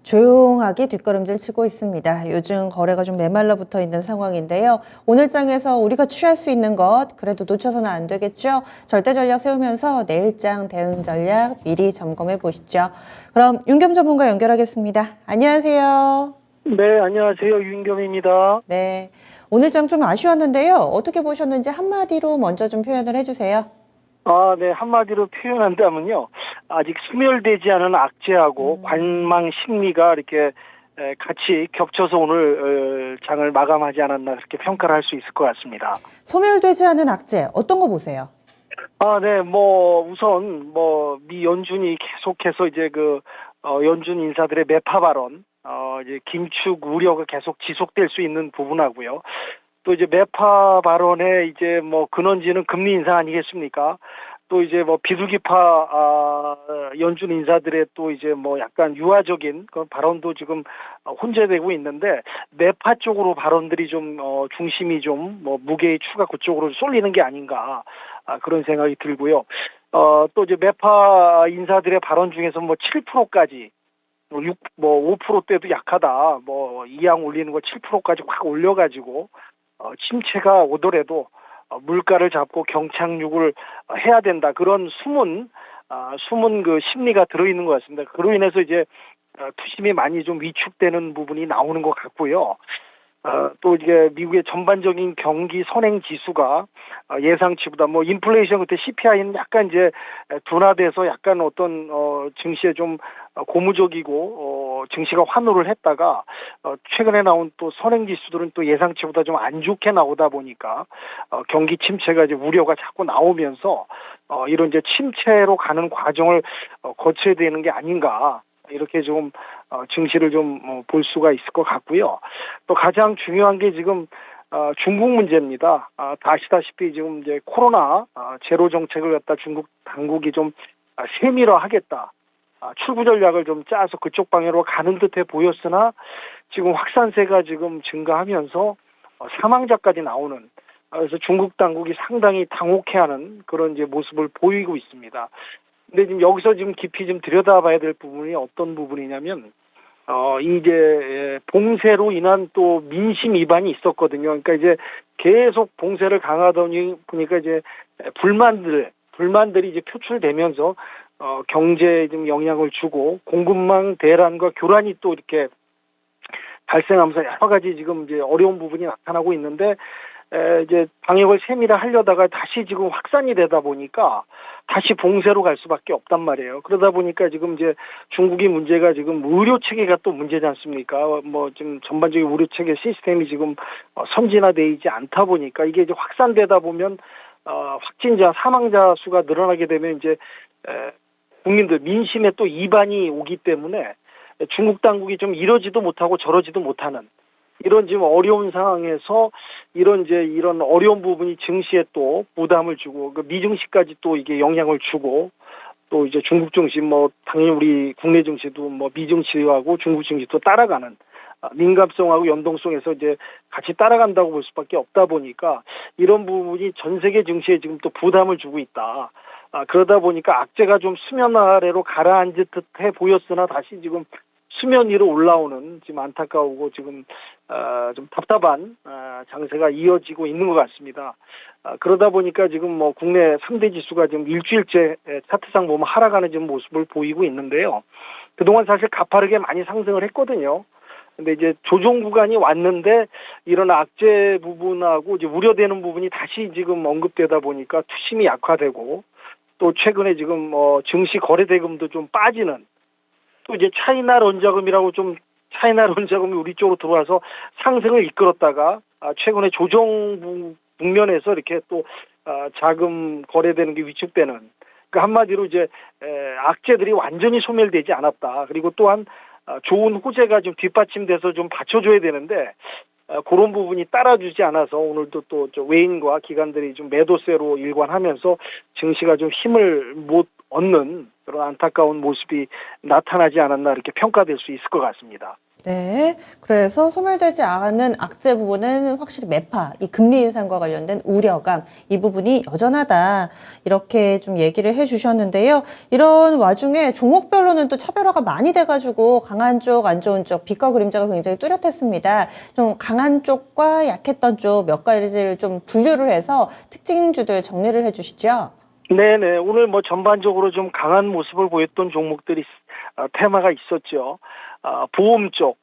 조용하게 뒷걸음질 치고 있습니다. 요즘 거래가 좀 메말라 붙어 있는 상황인데요. 오늘 장에서 우리가 취할 수 있는 것 그래도 놓쳐서는 안 되겠죠. 절대 전략 세우면서 내일장 대응 전략 미리 점검해 보시죠. 그럼 윤겸 전문가 연결하겠습니다. 안녕하세요. 네, 안녕하세요. 윤겸입니다. 네, 오늘 장 좀 아쉬웠는데요. 어떻게 보셨는지 한마디로 먼저 좀 표현을 해주세요. 네, 한마디로 표현한다면요. 아직 소멸되지 않은 악재하고 관망 심리가 이렇게 같이 겹쳐서 오늘 장을 마감하지 않았나 그렇게 평가를 할 수 있을 것 같습니다. 소멸되지 않은 악재 어떤 거 보세요? 네, 우선 미 연준이 계속해서 이제 연준 인사들의 매파 발언, 이제 긴축 우려가 계속 지속될 수 있는 부분하고요. 또 이제 매파 발언의 이제 근원지는 금리 인상 아니겠습니까? 또 이제 비둘기파 연준 인사들의 또 이제 약간 유화적인 그런 발언도 지금 혼재되고 있는데 매파 쪽으로 발언들이 좀 중심이 좀 무게의 추가 그쪽으로 쏠리는 게 아닌가 그런 생각이 들고요. 또 이제 매파 인사들의 발언 중에서 7%까지 5%대도 약하다. 이양 올리는 거 7%까지 확 올려가지고 침체가 오더라도 물가를 잡고 경착륙을 해야 된다. 그런 숨은 그 심리가 들어있는 것 같습니다. 그로 인해서 이제 투심이 많이 좀 위축되는 부분이 나오는 것 같고요. 또 이게 미국의 전반적인 경기 선행 지수가 예상치보다 인플레이션 그때 CPI는 약간 이제 둔화돼서 약간 어떤 증시에 좀 고무적이고 증시가 환호를 했다가 최근에 나온 또 선행 지수들은 또 예상치보다 좀 안 좋게 나오다 보니까 경기 침체가 이제 우려가 자꾸 나오면서 이런 이제 침체로 가는 과정을 거쳐야 되는 게 아닌가. 이렇게 좀 증시를 좀 볼 수가 있을 것 같고요. 또 가장 중요한 게 지금 중국 문제입니다. 다 아시다시피 지금 이제 코로나 제로 정책을 갖다 중국 당국이 좀 세밀화하겠다. 출구 전략을 좀 짜서 그쪽 방향으로 가는 듯해 보였으나 지금 확산세가 지금 증가하면서 사망자까지 나오는 그래서 중국 당국이 상당히 당혹해하는 그런 이제 모습을 보이고 있습니다. 근데 지금 여기서 지금 깊이 좀 들여다봐야 될 부분이 어떤 부분이냐면 이제 봉쇄로 인한 또 민심 위반이 있었거든요. 그러니까 이제 계속 봉쇄를 강화하더니 보니까 이제 불만들이 이제 표출되면서 경제에 좀 영향을 주고 공급망 대란과 교란이 또 이렇게 발생하면서 여러 가지 지금 이제 어려운 부분이 나타나고 있는데 이제 방역을 세밀화하려다가 다시 지금 확산이 되다 보니까 다시 봉쇄로 갈 수밖에 없단 말이에요. 그러다 보니까 지금 이제 중국이 문제가 지금 의료 체계가 또 문제지 않습니까? 지금 전반적인 의료 체계 시스템이 지금 선진화되어 있지 않다 보니까 이게 이제 확산되다 보면 확진자 사망자 수가 늘어나게 되면 이제 국민들 민심에 또 이반이 오기 때문에 중국 당국이 좀 이러지도 못하고 저러지도 못하는 이런 지금 어려운 상황에서 이런 어려운 부분이 증시에 또 부담을 주고 미증시까지 또 이게 영향을 주고 또 이제 중국 증시 당연히 우리 국내 증시도 미증시하고 중국 증시도 따라가는 민감성하고 연동성에서 이제 같이 따라간다고 볼 수밖에 없다 보니까 이런 부분이 전 세계 증시에 지금 또 부담을 주고 있다. 그러다 보니까 악재가 좀 수면 아래로 가라앉은 듯해 보였으나 다시 지금 수면 위로 올라오는 지금 안타까우고 지금 좀 답답한 장세가 이어지고 있는 것 같습니다. 그러다 보니까 지금 국내 3대 지수가 지금 일주일째 차트상 보면 하락하는 지금 모습을 보이고 있는데요. 그동안 사실 가파르게 많이 상승을 했거든요. 근데 이제 조정 구간이 왔는데 이런 악재 부분하고 이제 우려되는 부분이 다시 지금 언급되다 보니까 투심이 약화되고 또 최근에 지금 증시 거래 대금도 좀 빠지는 또 이제 차이나 런자금이라고 차이나 런자금이 우리 쪽으로 들어와서 상승을 이끌었다가 최근에 조정 국면에서 이렇게 또 자금 거래되는 게 위축되는 그러니까 한마디로 이제 악재들이 완전히 소멸되지 않았다. 그리고 또한 좋은 호재가 좀 뒷받침돼서 좀 받쳐줘야 되는데 그런 부분이 따라주지 않아서 오늘도 또 외인과 기관들이 좀 매도세로 일관하면서 증시가 좀 힘을 못 얻는 그런 안타까운 모습이 나타나지 않았나 이렇게 평가될 수 있을 것 같습니다. 네. 그래서 소멸되지 않은 악재 부분은 확실히 매파, 이 금리 인상과 관련된 우려감, 이 부분이 여전하다. 이렇게 좀 얘기를 해 주셨는데요. 이런 와중에 종목별로는 또 차별화가 많이 돼가지고 강한 쪽, 안 좋은 쪽, 빛과 그림자가 굉장히 뚜렷했습니다. 좀 강한 쪽과 약했던 쪽 몇 가지를 좀 분류를 해서 특징주들 정리를 해 주시죠. 네네. 오늘 뭐 전반적으로 좀 강한 모습을 보였던 종목들이 테마가 있었죠. 보험 쪽,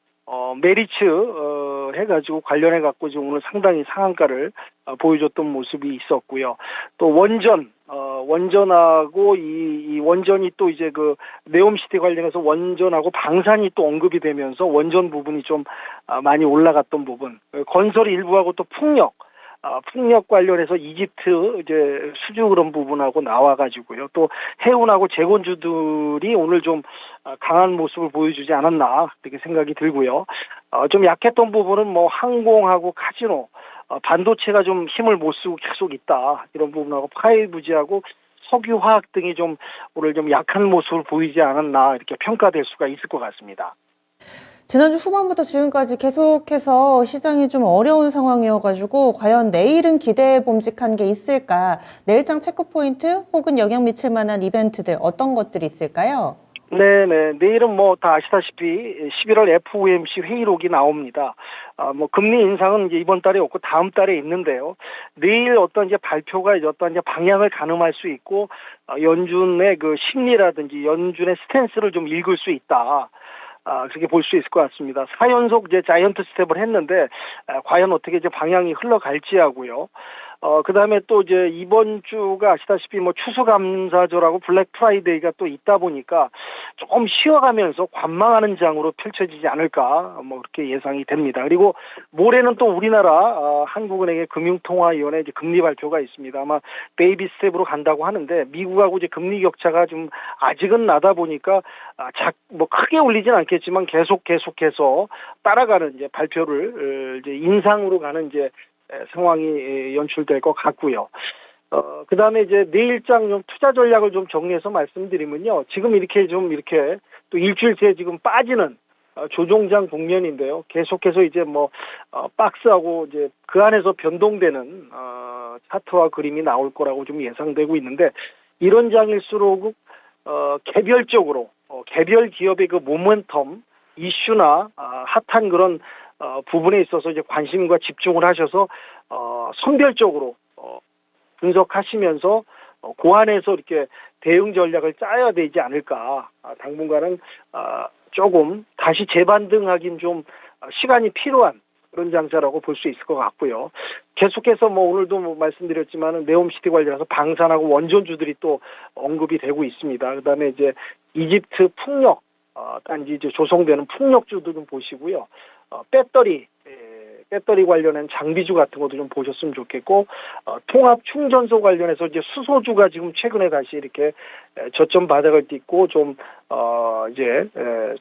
메리츠 해가지고 관련해갖고 지금 오늘 상당히 상한가를 보여줬던 모습이 있었고요. 또 원전하고 이 원전이 또 이제 그 네옴시티 관련해서 원전하고 방산이 또 언급이 되면서 원전 부분이 좀 많이 올라갔던 부분, 건설 일부하고 또 풍력 관련해서 이집트 이제 수주 그런 부분하고 나와가지고요. 또 해운하고 재건주들이 오늘 좀 강한 모습을 보여주지 않았나 이렇게 생각이 들고요. 좀 약했던 부분은 뭐 항공하고 카지노, 반도체가 좀 힘을 못 쓰고 계속 있다 이런 부분하고 5G하고 석유화학 등이 좀 오늘 좀 약한 모습을 보이지 않았나 이렇게 평가될 수가 있을 것 같습니다. 지난주 후반부터 지금까지 계속해서 시장이 좀 어려운 상황이어가지고 과연 내일은 기대해 봄직한 게 있을까? 내일장 체크포인트 혹은 영향 미칠 만한 이벤트들 어떤 것들이 있을까요? 네네. 내일은 뭐 다 아시다시피 11월 FOMC 회의록이 나옵니다. 뭐 금리 인상은 이제 이번 달에 없고 다음 달에 있는데요. 내일 어떤 이제 발표가 이제 어떤 이제 방향을 가늠할 수 있고 연준의 그 심리라든지 연준의 스탠스를 좀 읽을 수 있다. 그렇게 볼 수 있을 것 같습니다. 4연속 이제 자이언트 스텝을 했는데, 과연 어떻게 이제 방향이 흘러갈지 하고요. 그 다음에 또 이제 이번 주가 아시다시피 뭐 추수감사절하고 블랙 프라이데이가 또 있다 보니까 조금 쉬어가면서 관망하는 장으로 펼쳐지지 않을까, 뭐 그렇게 예상이 됩니다. 그리고 모레는 또 우리나라, 한국은행의 금융통화위원회 이제 금리 발표가 있습니다. 아마 베이비 스텝으로 간다고 하는데, 미국하고 이제 금리 격차가 좀 아직은 나다 보니까, 뭐 크게 올리진 않겠지만 계속해서 따라가는 이제 발표를, 이제 인상으로 가는 이제 상황이 연출될 것 같고요. 그 다음에 이제 내일장 좀 투자 전략을 좀 정리해서 말씀드리면요. 지금 이렇게 또 일주일째 지금 빠지는 조종장 국면인데요. 계속해서 이제 뭐, 박스하고 이제 그 안에서 변동되는, 차트와 그림이 나올 거라고 좀 예상되고 있는데, 이런 장일수록, 개별적으로, 개별 기업의 그 모멘텀, 이슈나, 핫한 그런, 부분에 있어서 이제 관심과 집중을 하셔서 선별적으로 분석하시면서 그 안에서 이렇게 대응 전략을 짜야 되지 않을까. 당분간은 조금 다시 재반등하긴 좀 시간이 필요한 그런 장세라고 볼 수 있을 것 같고요. 계속해서 뭐 오늘도 뭐 말씀드렸지만은 네옴시티 관련해서 방산하고 원전주들이 또 언급이 되고 있습니다. 그다음에 이제 이집트 풍력 단지 이제 조성되는 풍력주도 좀 보시고요. 배터리 관련한 장비주 같은 것도 좀 보셨으면 좋겠고, 통합 충전소 관련해서 이제 수소주가 지금 최근에 다시 이렇게 저점 바닥을 딛고 좀, 이제,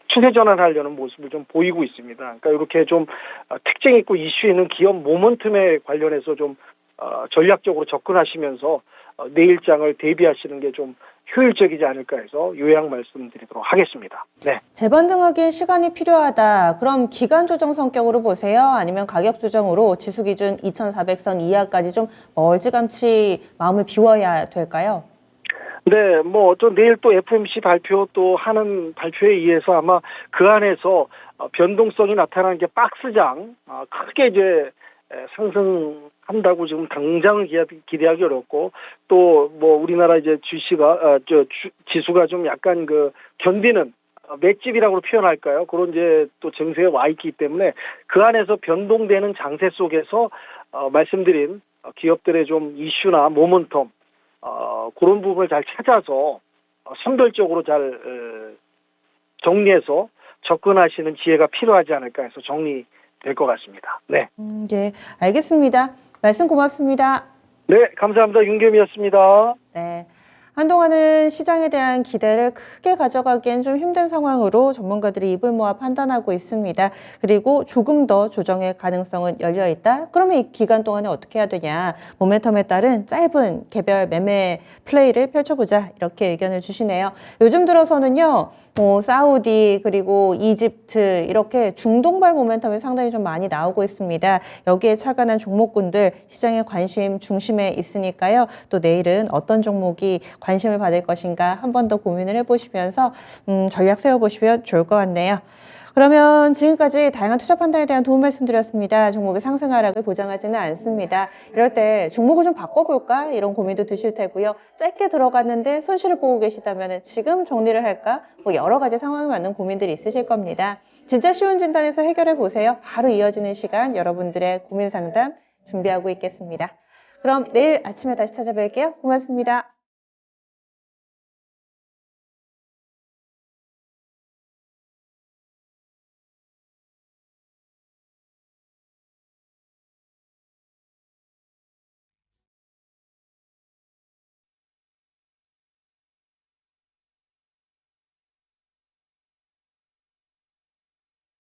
추세 전환하려는 모습을 좀 보이고 있습니다. 그러니까 이렇게 좀 특징 있고 이슈 있는 기업 모멘텀에 관련해서 좀, 전략적으로 접근하시면서 내일장을 대비하시는 게 좀 효율적이지 않을까 해서 요약 말씀드리도록 하겠습니다. 네. 재반등하기엔 시간이 필요하다. 그럼 기간 조정 성격으로 보세요? 아니면 가격 조정으로 지수 기준 2,400선 이하까지 좀 멀찌감치 마음을 비워야 될까요? 네, 뭐 또 내일 또 FOMC 발표 또 하는 발표에 의해서 아마 그 안에서 변동성이 나타나는 게 박스장 크게 이제 상승한다고 지금 당장 기대하기 어렵고, 또 뭐 우리나라 이제 지수가 좀 약간 그 견디는 맷집이라고 표현할까요? 그런 이제 또 증세에 와 있기 때문에 그 안에서 변동되는 장세 속에서 말씀드린 기업들의 좀 이슈나 모멘텀 그런 부분을 잘 찾아서 선별적으로 잘 정리해서 접근하시는 지혜가 필요하지 않을까 해서 정리될 것 같습니다. 네. 예, 알겠습니다. 말씀 고맙습니다. 네, 감사합니다. 윤겸이었습니다. 네. 한동안은 시장에 대한 기대를 크게 가져가기엔 좀 힘든 상황으로 전문가들이 입을 모아 판단하고 있습니다. 그리고 조금 더 조정의 가능성은 열려 있다. 그러면 이 기간 동안에 어떻게 해야 되냐? 모멘텀에 따른 짧은 개별 매매 플레이를 펼쳐보자. 이렇게 의견을 주시네요. 요즘 들어서는요. 뭐 사우디 그리고 이집트 이렇게 중동발 모멘텀이 상당히 좀 많이 나오고 있습니다. 여기에 착안한 종목군들 시장의 관심 중심에 있으니까요. 또 내일은 어떤 종목이 관심을 받을 것인가 한 번 더 고민을 해보시면서 전략 세워보시면 좋을 것 같네요. 그러면 지금까지 다양한 투자 판단에 대한 도움 말씀드렸습니다. 종목의 상승 하락을 보장하지는 않습니다. 이럴 때 종목을 좀 바꿔볼까? 이런 고민도 드실 테고요. 짧게 들어갔는데 손실을 보고 계시다면 지금 정리를 할까? 뭐 여러 가지 상황에 맞는 고민들이 있으실 겁니다. 진짜 쉬운 진단에서 해결해 보세요. 바로 이어지는 시간 여러분들의 고민 상담 준비하고 있겠습니다. 그럼 내일 아침에 다시 찾아뵐게요. 고맙습니다.